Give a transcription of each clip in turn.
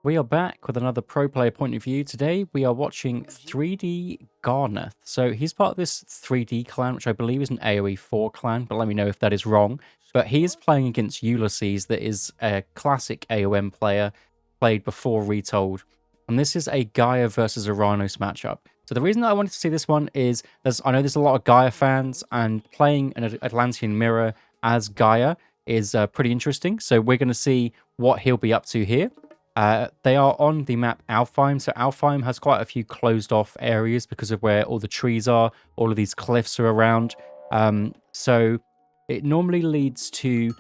We are back with another pro player point of view. Today we are watching 3D Garneth. So he's part of this 3D clan, which I believe is an AoE 4 clan, but let me know if that is wrong. But he is playing against Ulysses, that is a classic AoM player, played before Retold. And this is a Gaia versus Uranus matchup. So the reason that I wanted to see this one is, I know there's a lot of Gaia fans, and playing an Atlantean mirror as Gaia is pretty interesting. So we're going to see what he'll be up to here. They are on the map Alfheim, so Alfheim has quite a few closed off areas because of where all the trees are, all of these cliffs are around. So it normally leads to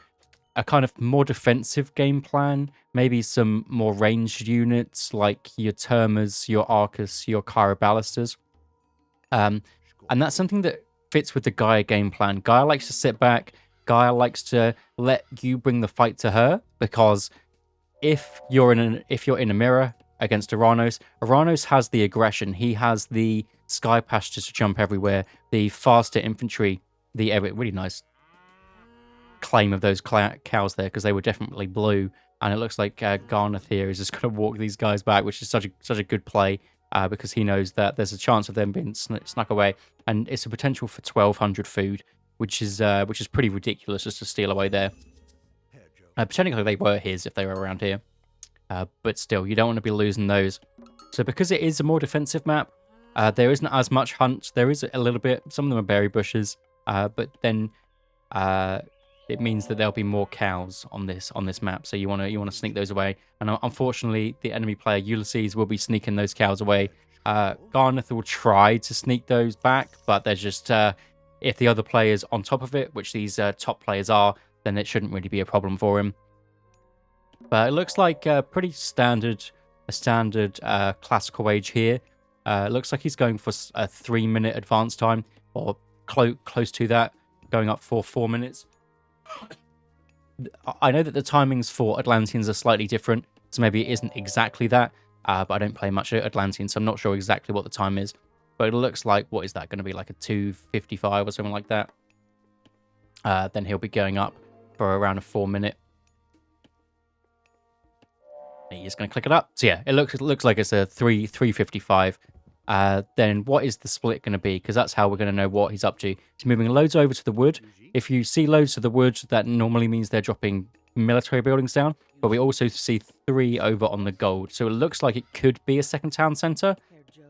a kind of more defensive game plan, maybe some more ranged units like your Termas, your Arcus, your Kyra Ballisters. And that's something that fits with the Gaia game plan. Gaia likes to sit back, Gaia likes to let you bring the fight to her, because if you're in a mirror against Uranus has the aggression. He has the sky pastures to jump everywhere, the faster infantry, the really nice claim of those cows there, because they were definitely blue. And it looks like Garneth here is just going to walk these guys back, which is such a good play, because he knows that there's a chance of them being snuck away, and it's a potential for 1,200 food, which is pretty ridiculous just to steal away there. Pretending like they were his if they were around here. But still, you don't want to be losing those. So because it is a more defensive map, there isn't as much hunt. There is a little bit. Some of them are berry bushes. But then it means that there'll be more cows on this map. So you want to sneak those away. And unfortunately, the enemy player Ulysses will be sneaking those cows away. Garneth will try to sneak those back, but there's just if the other player's on top of it, which these top players are, then it shouldn't really be a problem for him. But it looks like a standard classical age here. It looks like he's going for a 3-minute advance time, or close to that, going up for 4 minutes. I know that the timings for Atlanteans are slightly different, so maybe it isn't exactly that, but I don't play much Atlantean, so I'm not sure exactly what the time is. But it looks like, what is that going to be, like a 2:55 or something like that? Then he'll be going up for around a 4-minute. He's just going to click it up. So yeah, it looks like it's a 3:55. Then what is the split going to be? Because that's how we're going to know what he's up to. He's moving loads over to the wood. If you see loads to the wood, that normally means they're dropping military buildings down. But we also see 3 over on the gold. So it looks like it could be a second town center.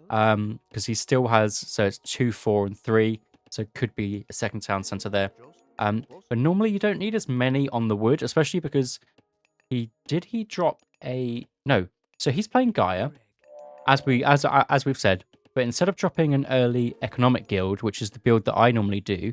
Because he still has, so it's 2, 4, and 3. So it could be a second town center there. But normally you don't need as many on the wood, especially because he drop a no. So he's playing Gaia, as we've said. But instead of dropping an early economic guild, which is the build that I normally do,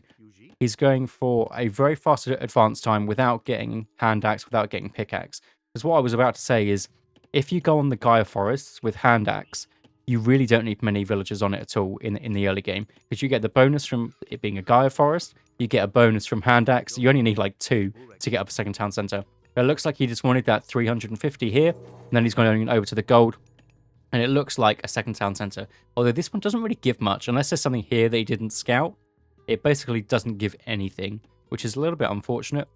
he's going for a very fast advance time without getting hand axe, without getting pickaxe. Because what I was about to say is, if you go on the Gaia forests with hand axe, you really don't need many villagers on it at all in the early game, because you get the bonus from it being a Gaia forest, you get a bonus from hand axe. You only need like 2 to get up a second town center. It looks like he just wanted that 350 here, and then he's going over to the gold, and it looks like a second town center. Although this one doesn't really give much, unless there's something here that he didn't scout. It basically doesn't give anything, which is a little bit unfortunate.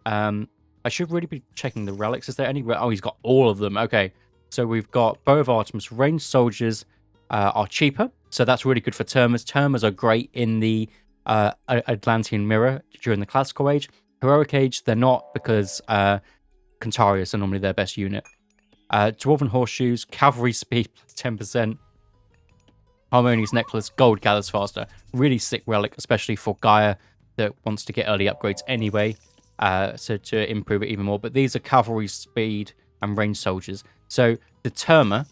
I should really be checking the relics. Is there any? Oh, he's got all of them. Okay, so we've got Bow of Artemis. Ranged soldiers are cheaper, so that's really good for Termas. Termas are great in the Atlantean mirror during the classical age. Heroic age, they're not, because Qualifiers are normally their best unit. Dwarven horseshoes, cavalry speed plus 10%. Harmonious necklace, gold gathers faster. Really sick relic, especially for Gaia that wants to get early upgrades anyway, so to improve it even more. But these are cavalry speed and ranged soldiers. So the Terma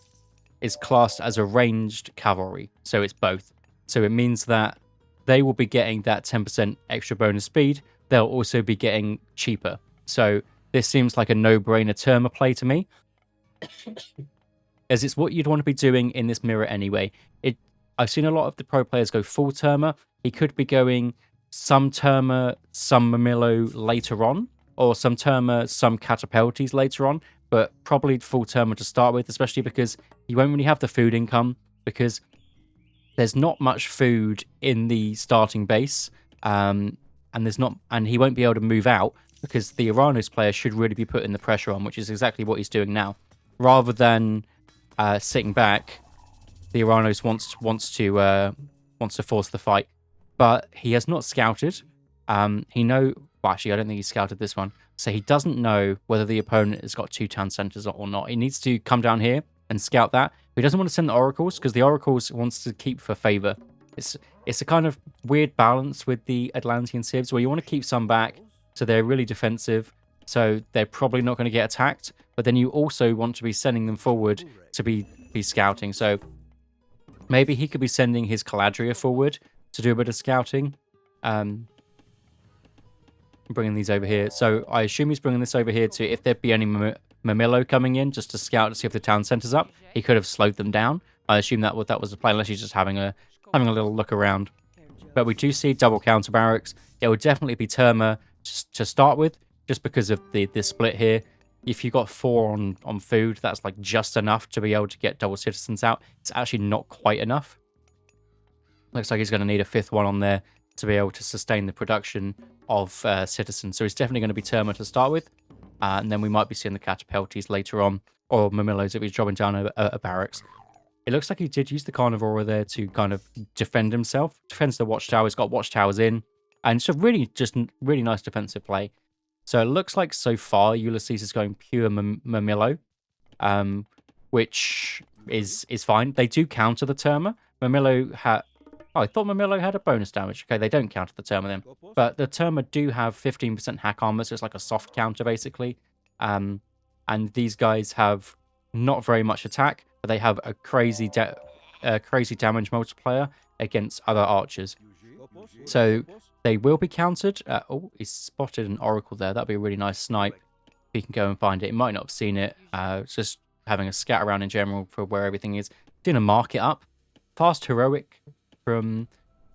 is classed as a ranged cavalry, so it's both. So it means that they will be getting that 10% extra bonus speed. They'll also be getting cheaper. So this seems like a no-brainer Terma play to me, as it's what you'd want to be doing in this mirror anyway. I've seen a lot of the pro players go full Terma. He could be going some Terma, some Mamillo later on, or some Terma, some Catapultes later on, but probably full Terma to start with, especially because you won't really have the food income, because there's not much food in the starting base, and he won't be able to move out, because the Uranus player should really be putting the pressure on, which is exactly what he's doing now. rather than sitting back, the Uranos wants to force the fight, but he has not scouted. Well, actually, I don't think he scouted this one, so he doesn't know whether the opponent has got 2 town centers or not. He needs to come down here and scout that. But he doesn't want to send the oracles because the oracles wants to keep for favor. It's a kind of weird balance with the Atlantean civs where you want to keep some back, so they're really defensive, so they're probably not going to get attacked. But then you also want to be sending them forward to be scouting. So maybe he could be sending his Caladria forward to do a bit of scouting. Bringing these over here. So I assume he's bringing this over here to, if there'd be any Mamillo coming in just to scout to see if the town center's up, he could have slowed them down. I assume that was the plan, unless he's just having a little look around. But we do see double counter barracks. It would definitely be Terma to start with, just because of the split here. If you got 4 on food, that's like just enough to be able to get double citizens out. It's actually not quite enough. Looks like he's going to need a 5th one on there to be able to sustain the production of citizens. So it's definitely going to be Terma to start with. And then we might be seeing the Catapeltes later on, or Mamillos if he's dropping down a barracks. It looks like he did use the Carnivora there to kind of defend himself. Defends the watchtower. He's got watchtowers in. And it's a really nice defensive play. So it looks like so far Ulysses is going pure Mamillo, which is fine. They do counter the Terma. Mamillo had... Oh, I thought Mamillo had a bonus damage. Okay, they don't counter the Terma then. But the Terma do have 15% hack armor, so it's like a soft counter, basically. And these guys have not very much attack, but they have a crazy damage multiplier against other archers. So they will be countered. Oh, he's spotted an oracle there. That'd be a really nice snipe. If he can go and find it. He might not have seen it. It's just having a scat around in general for where everything is. Gonna mark it up. Fast heroic from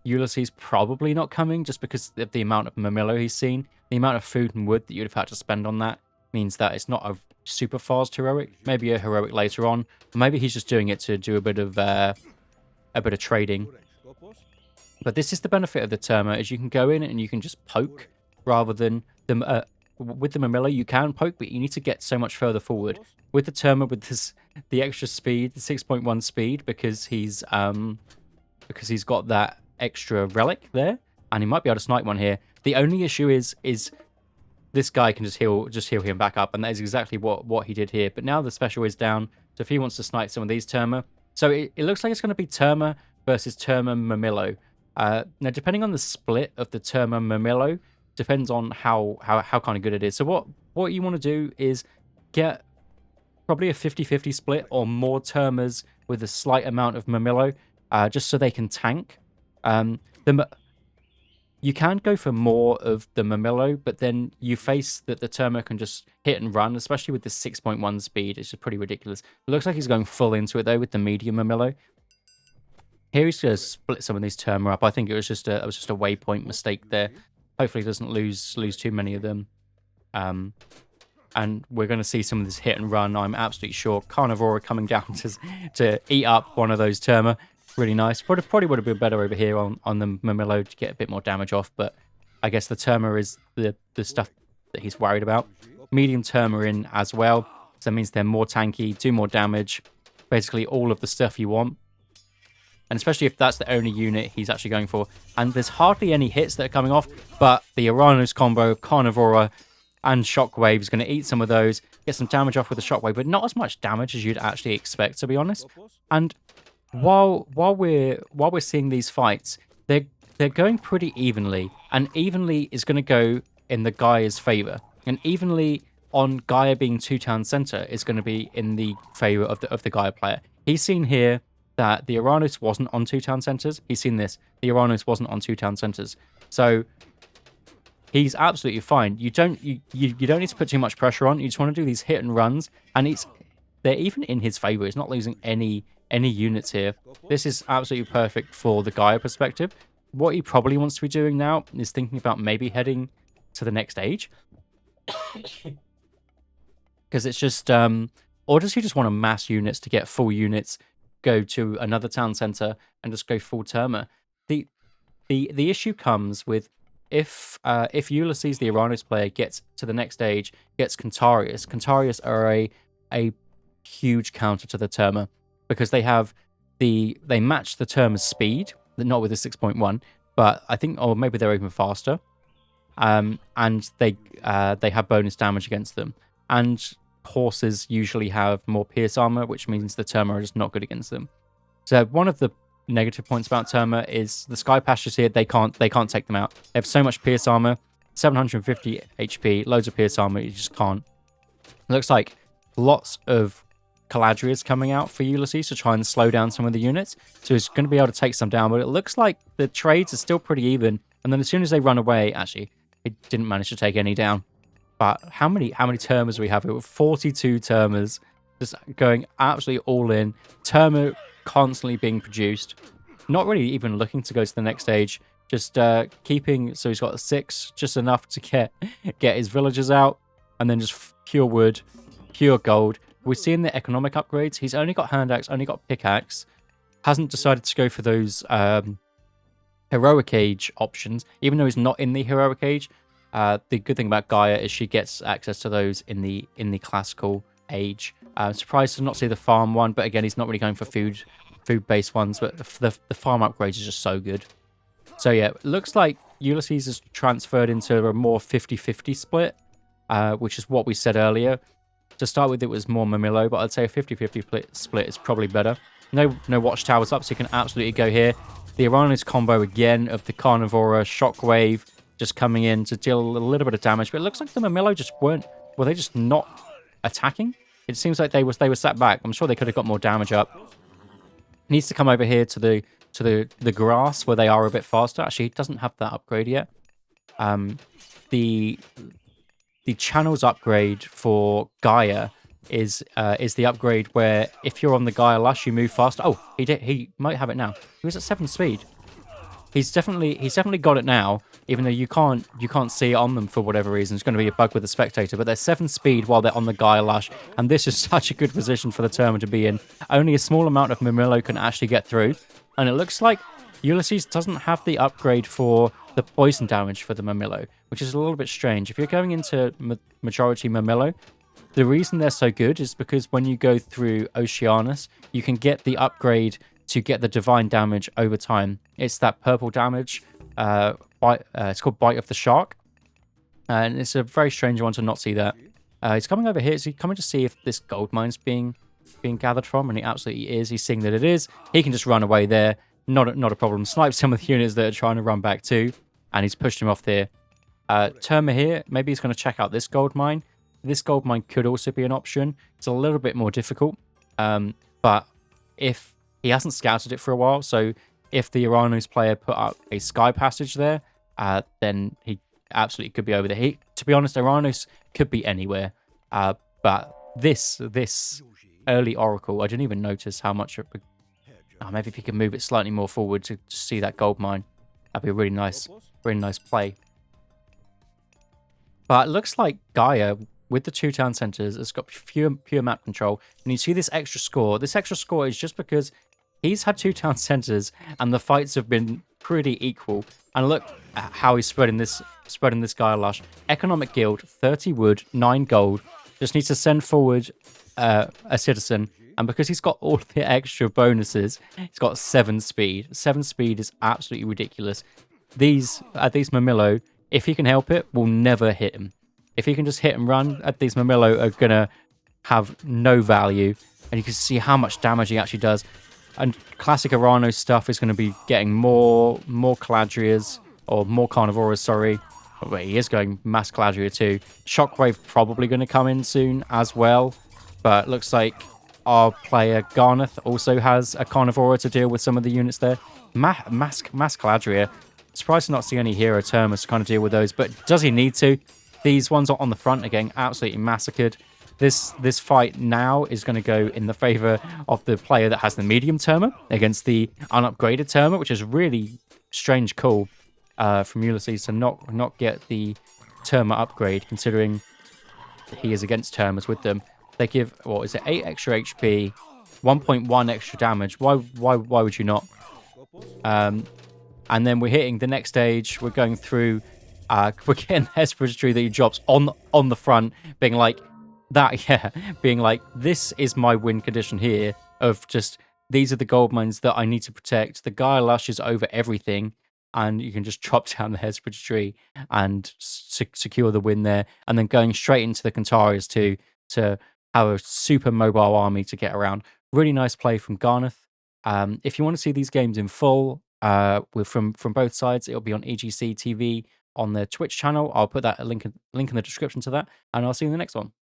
Ulysses probably not coming, just because of the amount of Mamillo he's seen. The amount of food and wood that you'd have had to spend on that means that it's not a super fast heroic. Maybe a heroic later on. Or maybe he's just doing it to do a bit of trading. But this is the benefit of the Terma, is you can go in and you can just poke rather than with the Mamillo you can poke, but you need to get so much further forward. With the Terma, with the extra speed, the 6.1 speed, because he's got that extra relic there, and he might be able to snipe one here. The only issue is this guy can just heal him back up, and that is exactly what he did here. But now the special is down, so if he wants to snipe some of these Terma, so it looks like it's going to be Terma versus Terma Mamillo. Now, depending on the split of the Terma Mamillo, depends on how kind of good it is. So what you want to do is get probably a 50-50 split or more Termas with a slight amount of Mamillo, just so they can tank. You can go for more of the Mamillo, but then you face that the Terma can just hit and run, especially with the 6.1 speed. It's just pretty ridiculous. It looks like he's going full into it, though, with the medium Mamillo. Here he's going to split some of these Terma up. I think it was just a waypoint mistake there. Hopefully he doesn't lose too many of them. And we're going to see some of this hit and run. I'm absolutely sure. Carnivora coming down to eat up one of those Terma. Really nice. Probably would have been better over here on the Mamillo to get a bit more damage off, but I guess the Terma is the stuff that he's worried about. Medium Terma in as well, so that means they're more tanky, do more damage. Basically all of the stuff you want. And especially if that's the only unit he's actually going for. And there's hardly any hits that are coming off, but the Uranos combo, Carnivora, and Shockwave is going to eat some of those, get some damage off with the Shockwave, but not as much damage as you'd actually expect, to be honest. And while we're seeing these fights, they're going pretty evenly, and evenly is going to go in the Gaia's favor, and evenly on Gaia being 2-town center is going to be in the favor of the Gaia player. He's seen here that the Uranos wasn't on 2-town centers. He's seen this. The Uranos wasn't on 2-town centers. So he's absolutely fine. You don't need to put too much pressure on. You just want to do these hit and runs, and they're even in his favor. He's not losing any units here. This is absolutely perfect for the Gaia perspective. What he probably wants to be doing now is thinking about maybe heading to the next age. Because it's just or does he just want to mass units to get full units, go to another town center and just go full Terma? The issue comes with if Ulysses, the Uranos player, gets to the next stage, gets Qualifiers. Qualifiers are a huge counter to the Terma because they match the Terma's speed, not with the 6.1, but I think, or maybe they're even faster. And they have bonus damage against them. And horses usually have more pierce armor, which means the Terma is not good against them. So one of the negative points about Terma is the Sky Pastures here. They can't take them out. They have so much pierce armor, 750 HP, loads of pierce armor. You just can't. It looks like lots of Caladrias coming out for Ulysses to try and slow down some of the units. So he's going to be able to take some down. But it looks like the trades are still pretty even. And then as soon as they run away, actually, he didn't manage to take any down. But how many Termas do we have here? 42 Termas just going absolutely all in. Terma constantly being produced. Not really even looking to go to the next stage. Just keeping, so he's got 6, just enough to get his villagers out. And then just pure wood, pure gold. We're seeing the economic upgrades. He's only got hand axe, only got pickaxe. Hasn't decided to go for those heroic age options, even though he's not in the heroic age. The good thing about Gaia is she gets access to those in the classical age. Surprised to not see the farm one, but again, he's not really going for food-based ones. But the farm upgrades is just so good. So yeah, it looks like Ulysses has transferred into a more 50-50 split, which is what we said earlier. To start with, it was more Mamillo, but I'd say a 50-50 split is probably better. No watchtowers up, so you can absolutely go here. The Uranus combo again of the Carnivora Shockwave just coming in to deal a little bit of damage, but it looks like the Mamillo just were they just not attacking? It seems like they were sat back. I'm sure they could have got more damage up. Needs to come over here to the grass where they are a bit faster. Actually, he doesn't have that upgrade yet. The channels upgrade for Gaia is the upgrade where if you're on the Gaia Lush, you move faster. Oh, he might have it now. He was at 7 speed. He's definitely got it now, even though you can't see it on them for whatever reason. It's going to be a bug with the spectator, but they're 7 speed while they're on the Gaia Lush, and this is such a good position for the Terma to be in. Only a small amount of Mamillo can actually get through, and it looks like Ulysses doesn't have the upgrade for the poison damage for the Mamillo, which is a little bit strange. If you're going into majority Mamillo, the reason they're so good is because when you go through Oceanus, you can get the upgrade to get the divine damage over time. It's that purple damage. It's called Bite of the Shark. And it's a very strange one to not see that. He's coming over here. Is he coming to see if this gold mine's being gathered from? And he absolutely is. He's seeing that it is. He can just run away there. Not a problem. Snipe some of the units that are trying to run back too. And he's pushed him off there. Terma here. Maybe he's going to check out this gold mine. This gold mine could also be an option. It's a little bit more difficult. But if he hasn't scouted it for a while, so if the Uranus player put up a Sky Passage there, then he absolutely could be over there. To be honest, Uranus could be anywhere. But this early Oracle, I didn't even notice how much. Maybe if you can move it slightly more forward to see that gold mine, that'd be a really nice play. But it looks like Gaia, with the 2 town centers, has got pure map control. And you see this extra score. This extra score is just because he's had 2 town centers and the fights have been pretty equal. And look at how he's spreading this Gaia Lush. Economic Guild, 30 wood, 9 gold. Just needs to send forward a citizen. And because he's got all the extra bonuses, he's got 7 speed. 7 speed is absolutely ridiculous. These Mamillo, if he can help it, will never hit him. If he can just hit and run, these Mamillo are going to have no value. And you can see how much damage he actually does. And classic Arano stuff is going to be getting more Caladrias, or more Carnivoras, sorry. Oh, wait, he is going mass Caladria too. Shockwave probably going to come in soon as well. But looks like our player Garneth also has a Carnivora to deal with some of the units there. Mass Caladria. Surprised to not see any Hero Termas to kind of deal with those, but does he need to? These ones are on the front again, absolutely massacred. This fight now is going to go in the favor of the player that has the medium Terma against the unupgraded Terma, which is really strange call from Ulysses to not get the Terma upgrade, considering he is against Termas with them. They give, what is it, 8 extra HP, 1.1 extra damage. Why would you not? And then we're hitting the next stage. We're going through. We're getting the Hesperus tree that he drops on the front, being like, That, yeah, being like, this is my win condition here of just, these are the gold mines that I need to protect. The Gaia lush is over everything, and you can just chop down the Hesperids tree and secure the win there, and then going straight into the Kantarias to have a super mobile army to get around. Really nice play from Garneth. If you want to see these games in full, from both sides, it'll be on EGC TV on the Twitch channel. I'll put that link in the description to that, and I'll see you in the next one.